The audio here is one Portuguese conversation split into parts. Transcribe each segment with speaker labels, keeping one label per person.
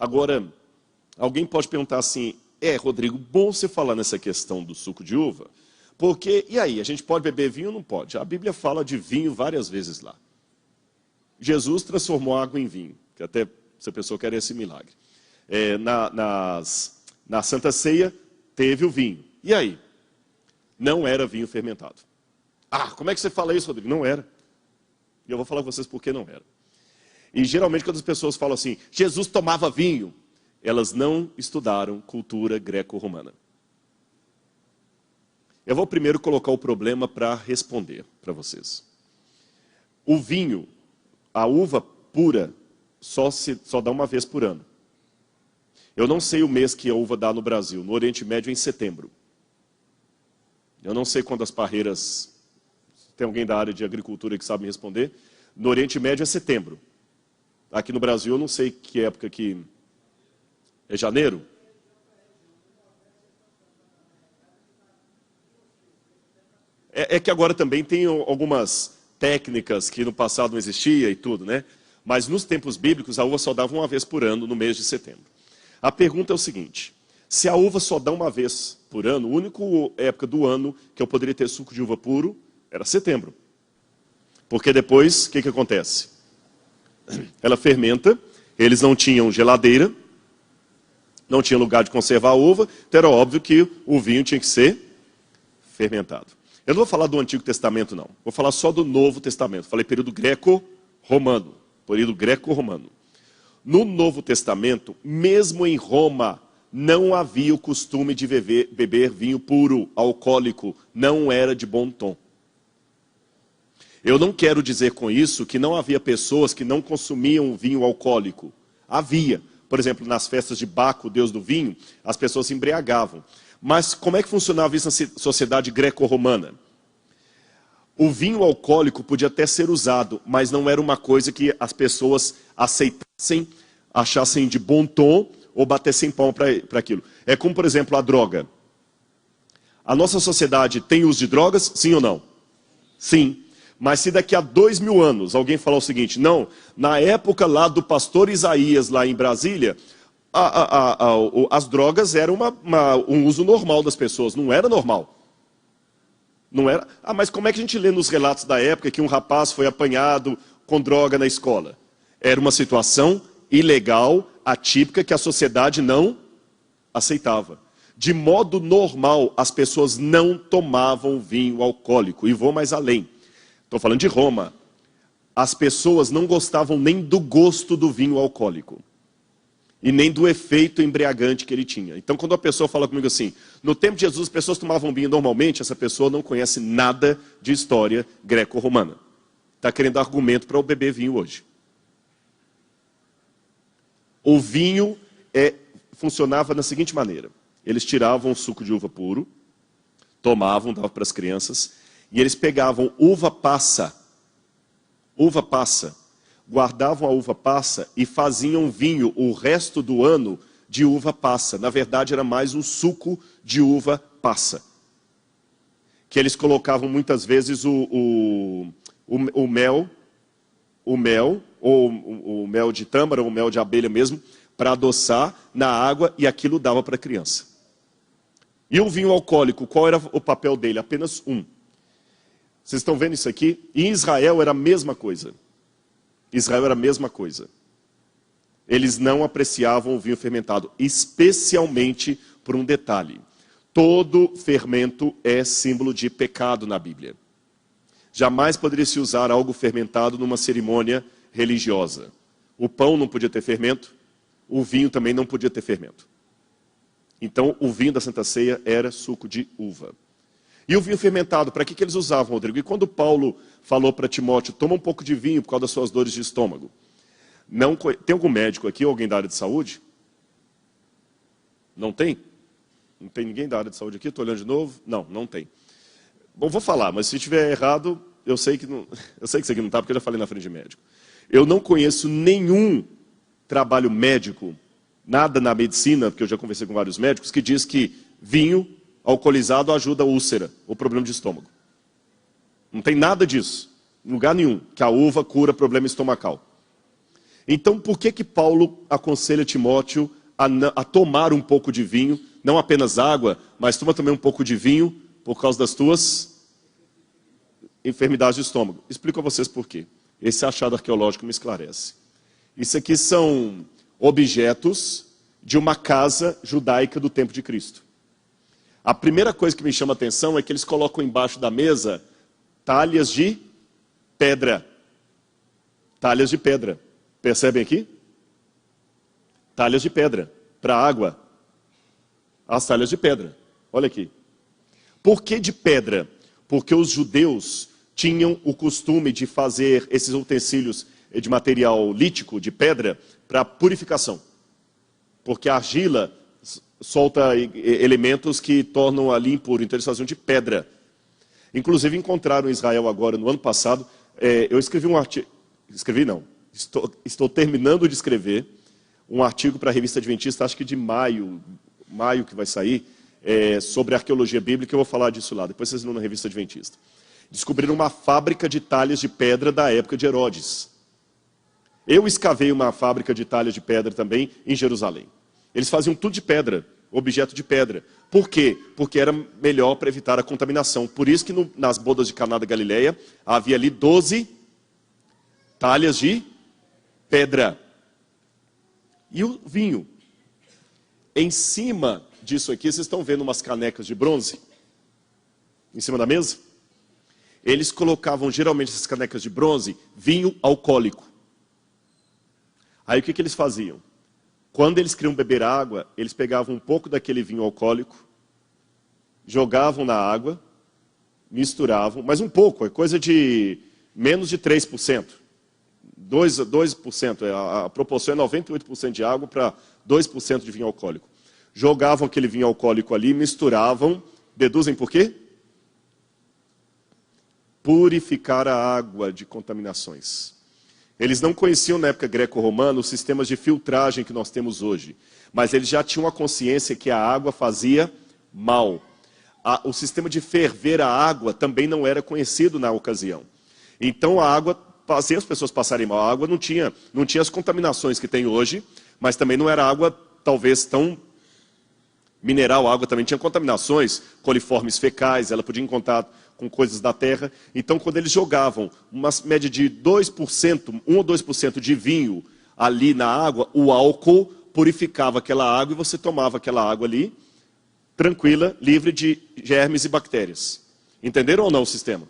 Speaker 1: Agora, alguém pode perguntar assim, Rodrigo, bom você falar nessa questão do suco de uva, porque, e aí, a gente pode beber vinho ou não pode? A Bíblia fala de vinho várias vezes lá. Jesus transformou água em vinho, que até se a pessoa quer esse milagre. Na Santa Ceia, teve o vinho. E aí? Não era vinho fermentado. Como é que você fala isso, Rodrigo? Não era. E eu vou falar com vocês por que não era. E geralmente quando as pessoas falam assim, Jesus tomava vinho, elas não estudaram cultura greco-romana. Eu vou primeiro colocar o problema para responder para vocês. O vinho, a uva pura, só dá uma vez por ano. Eu não sei o mês que a uva dá no Brasil, no Oriente Médio é em setembro. Eu não sei quando as parreiras, tem alguém da área de agricultura que sabe me responder, no Oriente Médio é setembro. Aqui no Brasil eu não sei que época que é janeiro. É que agora também tem algumas técnicas que no passado não existia e tudo, né? Mas nos tempos bíblicos a uva só dava uma vez por ano no mês de setembro. A pergunta é o seguinte, se a uva só dá uma vez por ano, a única época do ano que eu poderia ter suco de uva puro era setembro. Porque depois, o que acontece? Ela fermenta, eles não tinham geladeira, não tinha lugar de conservar a uva, então era óbvio que o vinho tinha que ser fermentado. Eu não vou falar do Antigo Testamento, não. Vou falar só do Novo Testamento. Falei período greco-romano. Período greco-romano. No Novo Testamento, mesmo em Roma, não havia o costume de beber vinho puro, alcoólico. Não era de bom tom. Eu não quero dizer com isso que não havia pessoas que não consumiam vinho alcoólico. Havia. Por exemplo, nas festas de Baco, deus do vinho, as pessoas se embriagavam. Mas como é que funcionava isso na sociedade greco-romana? O vinho alcoólico podia até ser usado, mas não era uma coisa que as pessoas aceitassem, achassem de bom tom ou batessem palma para aquilo. É como, por exemplo, a droga. A nossa sociedade tem uso de drogas, sim ou não? Sim. Mas se daqui a 2000 anos alguém falar o seguinte, não, na época lá do pastor Isaías, lá em Brasília, as drogas eram um uso normal das pessoas, não era normal. Não era? Mas como é que a gente lê nos relatos da época que um rapaz foi apanhado com droga na escola? Era uma situação ilegal, atípica, que a sociedade não aceitava. De modo normal, as pessoas não tomavam vinho alcoólico. E vou mais além. Estou falando de Roma. As pessoas não gostavam nem do gosto do vinho alcoólico. E nem do efeito embriagante que ele tinha. Então, quando a pessoa fala comigo assim, no tempo de Jesus as pessoas tomavam vinho normalmente, essa pessoa não conhece nada de história greco-romana. Está querendo argumento para eu beber vinho hoje. O vinho funcionava da seguinte maneira. Eles tiravam o suco de uva puro, tomavam, davam para as crianças, e eles pegavam uva passa, guardavam a uva passa e faziam vinho o resto do ano de uva passa. Na verdade, era mais um suco de uva passa. Que eles colocavam muitas vezes o mel, ou o mel de tâmara, ou o mel de abelha mesmo, para adoçar na água, e aquilo dava para a criança. E o vinho alcoólico, qual era o papel dele? Apenas um. Vocês estão vendo isso aqui? Em Israel era a mesma coisa. Israel era a mesma coisa. Eles não apreciavam o vinho fermentado, especialmente por um detalhe. Todo fermento é símbolo de pecado na Bíblia. Jamais poderia se usar algo fermentado numa cerimônia religiosa. O pão não podia ter fermento, o vinho também não podia ter fermento. Então, o vinho da Santa Ceia era suco de uva. E o vinho fermentado, para que eles usavam, Rodrigo? E quando Paulo falou para Timóteo, toma um pouco de vinho por causa das suas dores de estômago. Não, tem algum médico aqui, alguém da área de saúde? Não tem? Não tem ninguém da área de saúde aqui? Estou olhando de novo? Não, não tem. Bom, vou falar, mas se estiver errado, eu sei que isso aqui não está, porque eu já falei na frente de médico. Eu não conheço nenhum trabalho médico, nada na medicina, porque eu já conversei com vários médicos, que diz que vinho alcoolizado ajuda a úlcera, o problema de estômago. Não tem nada disso, em lugar nenhum, que a uva cura problema estomacal. Então, por que Paulo aconselha Timóteo a tomar um pouco de vinho, não apenas água, mas toma também um pouco de vinho por causa das tuas enfermidades de estômago? Explico a vocês por quê. Esse achado arqueológico me esclarece. Isso aqui são objetos de uma casa judaica do tempo de Cristo. A primeira coisa que me chama a atenção é que eles colocam embaixo da mesa talhas de pedra. Talhas de pedra. Percebem aqui? Talhas de pedra para água. As talhas de pedra. Olha aqui. Por que de pedra? Porque os judeus tinham o costume de fazer esses utensílios de material lítico, de pedra, para purificação. Porque a argila solta elementos que tornam ali impuro. Então eles faziam de pedra. Inclusive encontraram em Israel agora, no ano passado, eu escrevi um artigo... Escrevi não. Estou terminando de escrever um artigo para a revista Adventista, acho que de maio que vai sair, sobre arqueologia bíblica. Eu vou falar disso lá, depois vocês vão na revista Adventista. Descobriram uma fábrica de talhas de pedra da época de Herodes. Eu escavei uma fábrica de talhas de pedra também em Jerusalém. Eles faziam tudo de pedra, objeto de pedra. Por quê? Porque era melhor para evitar a contaminação. Por isso que nas bodas de Caná da Galileia havia ali 12 talhas de pedra. E o vinho. Em cima disso aqui, vocês estão vendo umas canecas de bronze? Em cima da mesa? Eles colocavam, geralmente, essas canecas de bronze, vinho alcoólico. Aí o que eles faziam? Quando eles queriam beber água, eles pegavam um pouco daquele vinho alcoólico, jogavam na água, misturavam, mas um pouco, é coisa de menos de 3%. 2%, a proporção é 98% de água para 2% de vinho alcoólico. Jogavam aquele vinho alcoólico ali, misturavam, deduzem por quê? Purificar a água de contaminações. Eles não conheciam na época greco-romana os sistemas de filtragem que nós temos hoje, mas eles já tinham a consciência que a água fazia mal. O sistema de ferver a água também não era conhecido na ocasião. Então a água, fazia as pessoas passarem mal. A água não tinha as contaminações que tem hoje, mas também não era água talvez tão mineral. A água também tinha contaminações, coliformes fecais, ela podia ir em contato com coisas da terra. Então, quando eles jogavam uma média de 2%, 1 ou 2% de vinho ali na água, o álcool purificava aquela água e você tomava aquela água ali, tranquila, livre de germes e bactérias. Entenderam ou não o sistema?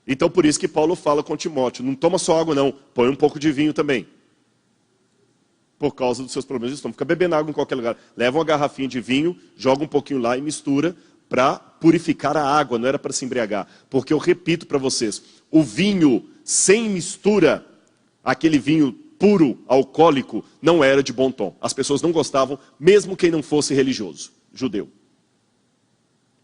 Speaker 1: Então, por isso que Paulo fala com Timóteo, não toma só água não, põe um pouco de vinho também. Por causa dos seus problemas de estômago. Fica bebendo água em qualquer lugar. Leva uma garrafinha de vinho, joga um pouquinho lá e mistura para purificar a água, não era para se embriagar. Porque eu repito para vocês, o vinho sem mistura, aquele vinho puro, alcoólico, não era de bom tom. As pessoas não gostavam, mesmo quem não fosse religioso, judeu.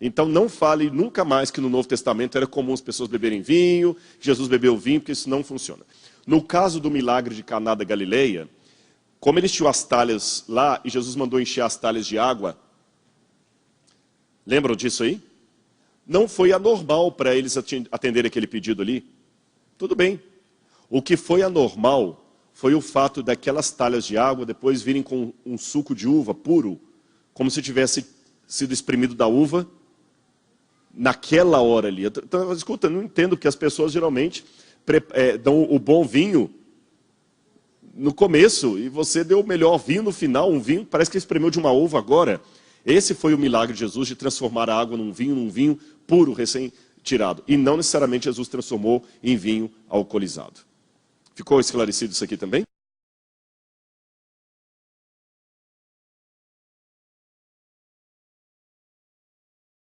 Speaker 1: Então não fale nunca mais que no Novo Testamento era comum as pessoas beberem vinho, que Jesus bebeu vinho, porque isso não funciona. No caso do milagre de Caná da Galileia, como eles tinham as talhas lá e Jesus mandou encher as talhas de água, lembram disso aí? Não foi anormal para eles atenderem aquele pedido ali. Tudo bem. O que foi anormal foi o fato daquelas talhas de água depois virem com um suco de uva puro, como se tivesse sido espremido da uva naquela hora ali. Então, escuta, eu não entendo que as pessoas geralmente dão o bom vinho no começo e você deu o melhor vinho no final, um vinho, parece que espremeu de uma uva agora. Esse foi o milagre de Jesus, de transformar a água num vinho puro, recém-tirado. E não necessariamente Jesus transformou em vinho alcoolizado. Ficou esclarecido isso aqui também?